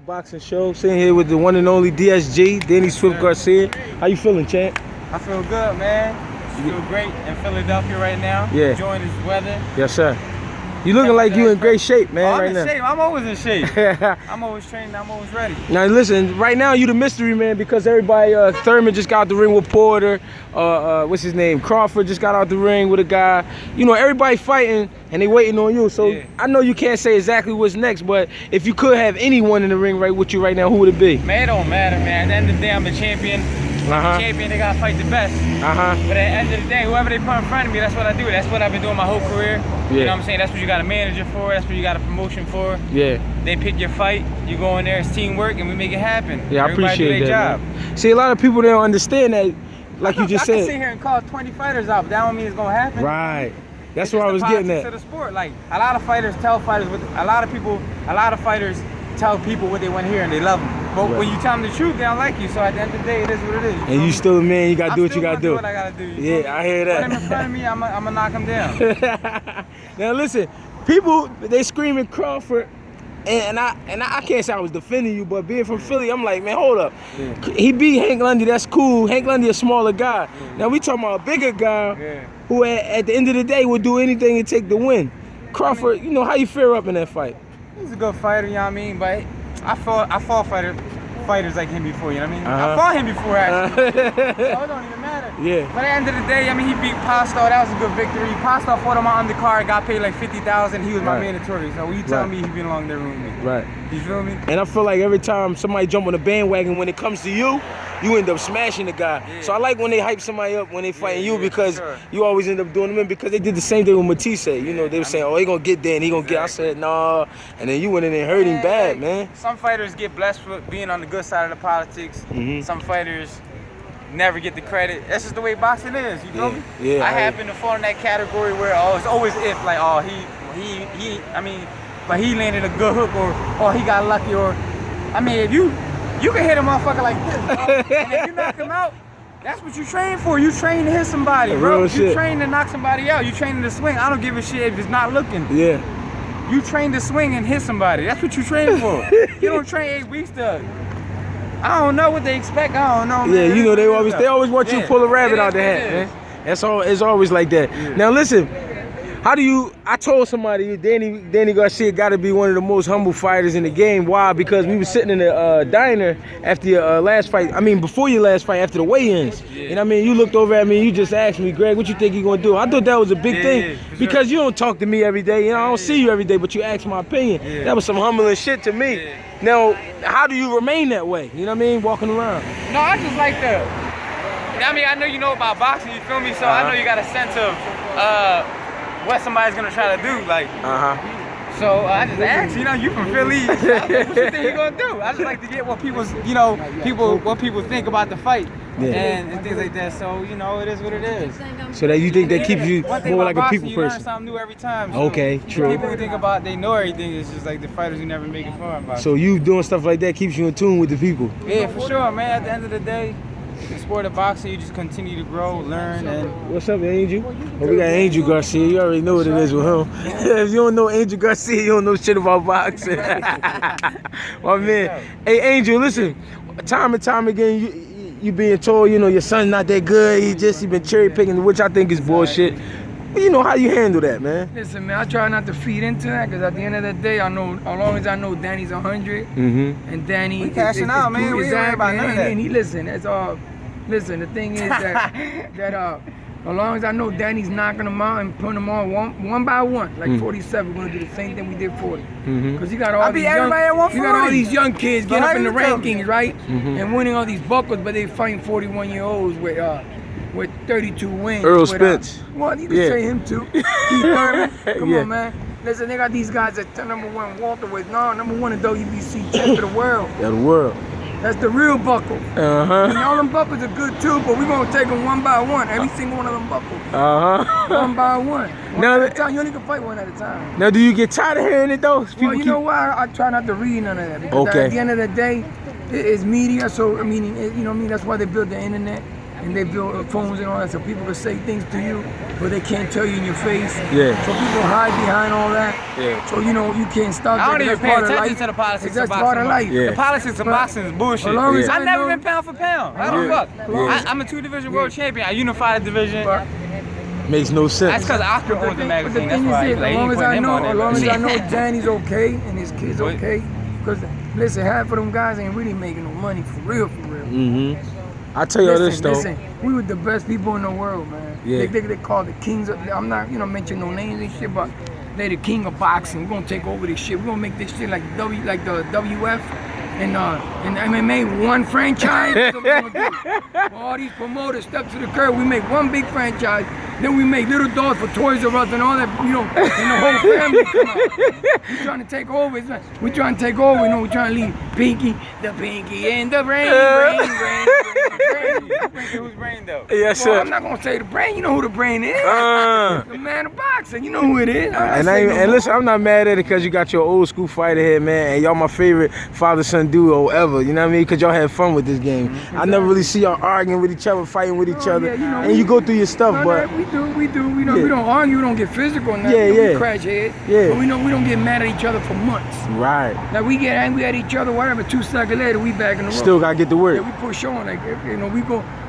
Boxing show, sitting here with the one and only DSG, Danny Swift Garcia. How you feeling, champ? I feel good, man. I feel great in Philadelphia right now. Yeah. Enjoying this weather. Yes, sir. You looking like you in great shape, man, right now. I'm always in shape. I'm always training. I'm always ready. Now, listen, right now you the mystery man because everybody, Thurman just got out the ring with Porter. What's his name? Crawford just got out the ring with a guy. You know, everybody fighting and they waiting on you. So yeah. I know you can't say exactly what's next, but if you could have anyone in the ring right with you right now, who would it be? Man, it don't matter, man. At the end of the day, I'm a champion. Champion, they gotta fight the best. But at the end of the day, whoever they put in front of me, that's what I do. That's what I've been doing my whole career. Yeah. You know what I'm saying? That's what you got a manager for. That's what you got a promotion for. Yeah. They pick your fight. You go in there, it's teamwork, and we make it happen. Yeah, I appreciate that. Job. See, a lot of people they don't understand that, like you just said. I can sit here and call 20 fighters out, but that don't mean it's gonna happen. Right. That's what I was getting at. To the sport, like a lot of fighters tell fighters, a lot of fighters tell people what they want to hear, and they love them. But when you tell them the truth, they don't like you. So at the end of the day, it is what it is. And you still a man, you gotta do what you gotta do. What I gotta do. Yeah, I hear that. Put him in front of me, I'm gonna knock him down. Now listen, people they screaming Crawford, and I can't say I was defending you, but being from Philly, I'm like, man, hold up. Yeah. He beat Hank Lundy, that's cool. Hank Lundy a smaller guy. Yeah. Now we talking about a bigger guy who at the end of the day would do anything to take the win. Crawford, you know, how you fare up in that fight? He's a good fighter, you know what I mean? But I fought fighters like him before, you know what I mean? I fought him before, actually. So it don't even matter. Yeah. But at the end of the day, I mean, he beat Pasto. That was a good victory. Pasto fought him on the undercard, got paid like $50,000. He was my mandatory. So you tell me he been along there with me. Right. You feel me? And I feel like every time somebody jump on the bandwagon, when it comes to you, you end up smashing the guy. Yeah. So I like when they hype somebody up when they fighting you because you always end up doing them in because they did the same thing with Matisse. You know, they were saying, oh, he gonna get there and he gonna get. I said, nah. And then you went in and hurt him bad, man. Some fighters get blessed with being on the good side of the politics. Some fighters never get the credit. That's just the way boxing is, you feel me? Yeah, I happen to fall in that category where it's always if, like, oh, but he landed a good hook or he got lucky or, I mean, if you can hit a motherfucker like this, bro. And if you knock him out, that's what you train for. You train to hit somebody, bro. You train to knock somebody out. You train to swing. I don't give a shit if it's not looking. Yeah. You train to swing and hit somebody. That's what you train for. You don't train 8 weeks to. I don't know what they expect. I don't know, man. Yeah, you know they always want you to pull a rabbit out the hat, man. That's all. It's always like that. Yeah. Now listen. I told somebody, Danny Garcia got to be one of the most humble fighters in the game. Why? Because we were sitting in the diner after your last fight. I mean, before your last fight, after the weigh-ins. Yeah. And I mean, you looked over at me and you just asked me, Greg, what you think you're going to do? I thought that was a big thing because you don't talk to me every day. You know, I don't see you every day, but you asked my opinion. Yeah. That was some humbling shit to me. Yeah. Now, how do you remain that way? You know what I mean? Walking around. No, I just like the, I mean, I know you know about boxing, you feel me? So I know you got a sense of, what somebody's gonna try to do, like. So I just asked, you know, you from Philly. What you think you gonna do? I just like to get what people's, you know, what people think about the fight and things like that. So you know, it is what it is. So that you think that keeps you more like a people person. You learn something new every time. So okay, true. People who think about they know everything. It's just like the fighters who never make it far about. So you doing stuff like that keeps you in tune with the people. Yeah, for sure, man. At the end of the day, the sport of boxing, you just continue to grow, learn, and... What's up, Angel? Oh, we got Angel Garcia. You already know what it is with him. If you don't know Angel Garcia, you don't know shit about boxing. My man. Hey, Angel, listen. Time and time again, you being told, you know, your son's not that good. He been cherry picking, which I think is bullshit. But you know how you handle that, man. Listen, man, I try not to feed into that because at the end of the day, I know, as long as I know Danny's 100, and Danny... We cashing out, man. We ain't worried about none of that. And he listen, that's all... Listen, the thing is that as long as I know Danny's knocking them out and putting them on one by one, like 47, we're gonna do the same thing we did 40. Because you got all these young kids getting up in the rankings, right? And winning all these buckles, but they fighting 41-year-olds with 32 wins. Earl Spence. Well, you can say him too. Keith Thurman. Come on, man. Listen, they got these guys at #1 welterweight. No, #1 in WBC, champ of the world. Yeah, the world. That's the real buckle. And all them buckles are good too, but we're gonna take them one by one. Every single one of them buckles. One by one. One at a time. You only can fight one at a time. Now, do you get tired of hearing it though? Well, you know why? I try not to read none of that because at the end of the day, it's media. So I mean, you know what I mean. That's why they built the internet. and they build phones and all that so people can say things to you, but they can't tell you in your face. Yeah. So people hide behind all that. Yeah. So you know you can't stop that. I don't even That's pay part of attention life. to the politics That's of part of boxing. life. Yeah. The politics of boxing is bullshit. As long as I've I never know- been pound for pound. How the Yeah. fuck? Yeah. I'm a 2-division world champion. I unified a division. But Makes no That's sense. because Oscar owns the but the magazine. That's thing why. is, Like, as long as I know, I Danny's okay and his kids What? okay, because listen, half of them guys ain't really making no money for real. I tell you this though. Listen, we were the best people in the world, man. Yeah. They call the kings of, I'm not, mention no names and shit, but they the king of boxing. We're gonna take over this shit. We're gonna make this shit like the WF and MMA one franchise. That's what we're gonna do. All these promoters step to the curb. We make one big franchise. Then we make little dolls for Toys R Us and all that, and the whole family come out. We're trying to take over. We're trying to take over. We're trying to leave Pinky and the brain. Who's brain though? Yes, Well, sir. I'm not gonna say the brain. You know who the brain is. The man of boxing. You know who it is. And listen, I'm not mad at it because you got your old school fighter here, man, and y'all my favorite father-son duo ever. You know what I mean? Because y'all had fun with this game. I never really see y'all arguing with each other, fighting with each other, and you go through your stuff, but we do. We don't argue. We don't get physical. Now. We crash heads. Yeah. But we don't get mad at each other for months. right. Like we get angry at each other, whatever. 2 seconds later, we back in the room. Still gotta get to work. Yeah, we push on. Like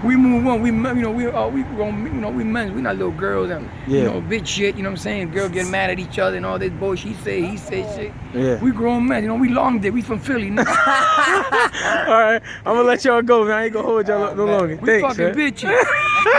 we move on. We men. We not little girls and bitch shit. You know what I'm saying? Girl getting mad at each other and all this bullshit. He say shit. Yeah. We grown men. We long dick. We from Philly. All right, I'm gonna let y'all go, man. I ain't gonna hold y'all no longer. We Thanks, fucking man. bitches.